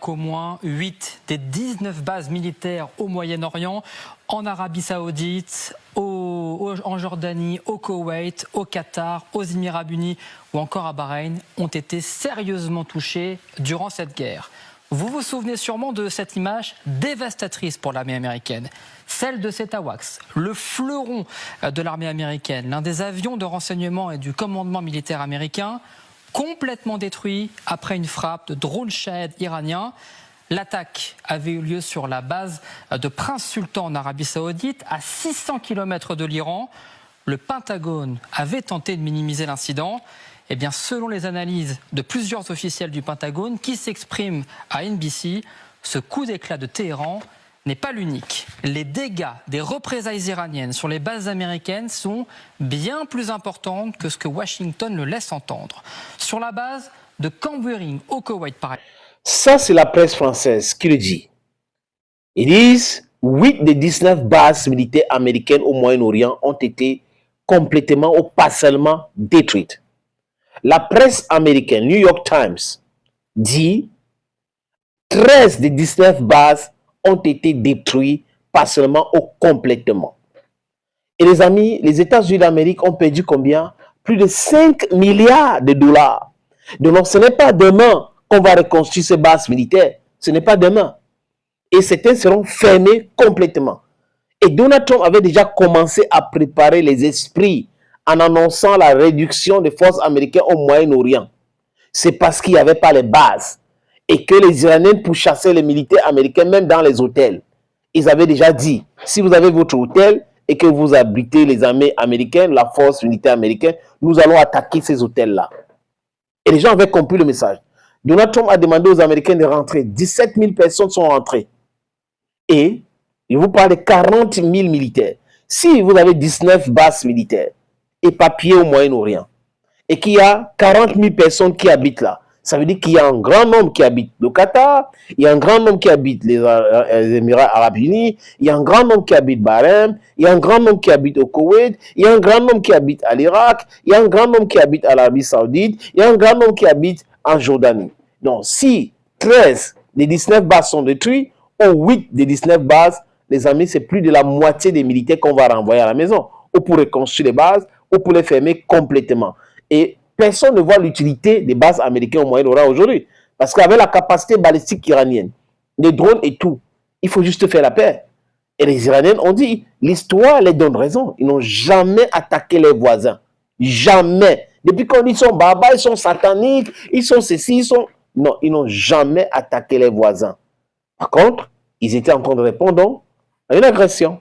Qu'au moins 8 des 19 bases militaires au Moyen-Orient, en Arabie Saoudite, en Jordanie, au Koweït, au Qatar, aux Émirats Unis ou encore à Bahreïn ont été sérieusement touchées durant cette guerre. Vous vous souvenez sûrement de cette image dévastatrice pour l'armée américaine, celle de cet AWACS, le fleuron de l'armée américaine, l'un des avions de renseignement et du commandement militaire américain, complètement détruit après une frappe de drone Shahed iranien. L'attaque avait eu lieu sur la base de Prince Sultan en Arabie Saoudite, à 600 km de l'Iran. Le Pentagone avait tenté de minimiser l'incident. Eh bien, selon les analyses de plusieurs officiels du Pentagone qui s'expriment à NBC, ce coup d'éclat de Téhéran n'est pas l'unique. Les dégâts des représailles iraniennes sur les bases américaines sont bien plus importants que ce que Washington le laisse entendre. Sur la base de Camp Buehring au Koweït, par exemple. Ça, c'est la presse française qui le dit. Ils disent 8 des 19 bases militaires américaines au Moyen-Orient ont été complètement ou partiellement détruites. La presse américaine, New York Times, dit 13 des 19 bases ont été détruites partiellement ou complètement. Et les amis, les États-Unis d'Amérique ont perdu combien? Plus de 5 milliards de dollars. Donc ce n'est pas demain qu'on va reconstruire ces bases militaires. Ce n'est pas demain. Et certains seront fermés complètement. Et Donald Trump avait déjà commencé à préparer les esprits en annonçant la réduction des forces américaines au Moyen-Orient. C'est parce qu'il n'y avait pas les bases. Et que les Iraniens pourchassaient les militaires américains même dans les hôtels. Ils avaient déjà dit, si vous avez votre hôtel et que vous abritez les armées américaines, la force militaire américaine, nous allons attaquer ces hôtels-là. Et les gens avaient compris le message. Donald Trump a demandé aux Américains de rentrer. 17 000 personnes sont rentrées. Et il vous parle de 40 000 militaires. Si vous avez 19 bases militaires éparpillées au Moyen-Orient et qu'il y a 40 000 personnes qui habitent là, ça veut dire qu'il y a un grand nombre qui habitent le Qatar, il y a un grand nombre qui habitent les Émirats Arabes Unis, il y a un grand nombre qui habitent Bahreïn, il y a un grand nombre qui habitent au Koweït, il y a un grand nombre qui habitent à l'Irak, il y a un grand nombre qui habitent à l'Arabie Saoudite, il y a un grand nombre qui habitent en Jordanie. Donc, si 13 des 19 bases sont détruites, ou 8 des 19 bases, les amis, c'est plus de la moitié des militaires qu'on va renvoyer à la maison, ou pour reconstruire les bases, ou pour les fermer complètement. Et personne ne voit l'utilité des bases américaines au Moyen-Orient aujourd'hui. Parce qu'avec la capacité balistique iranienne, les drones et tout, il faut juste faire la paix. Et les Iraniens ont dit, l'histoire les donne raison. Ils n'ont jamais attaqué les voisins. Jamais. Depuis qu'on dit qu'ils sont barbares, ils sont sataniques, ils sont ceci, ils sont... Non, ils n'ont jamais attaqué les voisins. Par contre, ils étaient en train de répondre à une agression.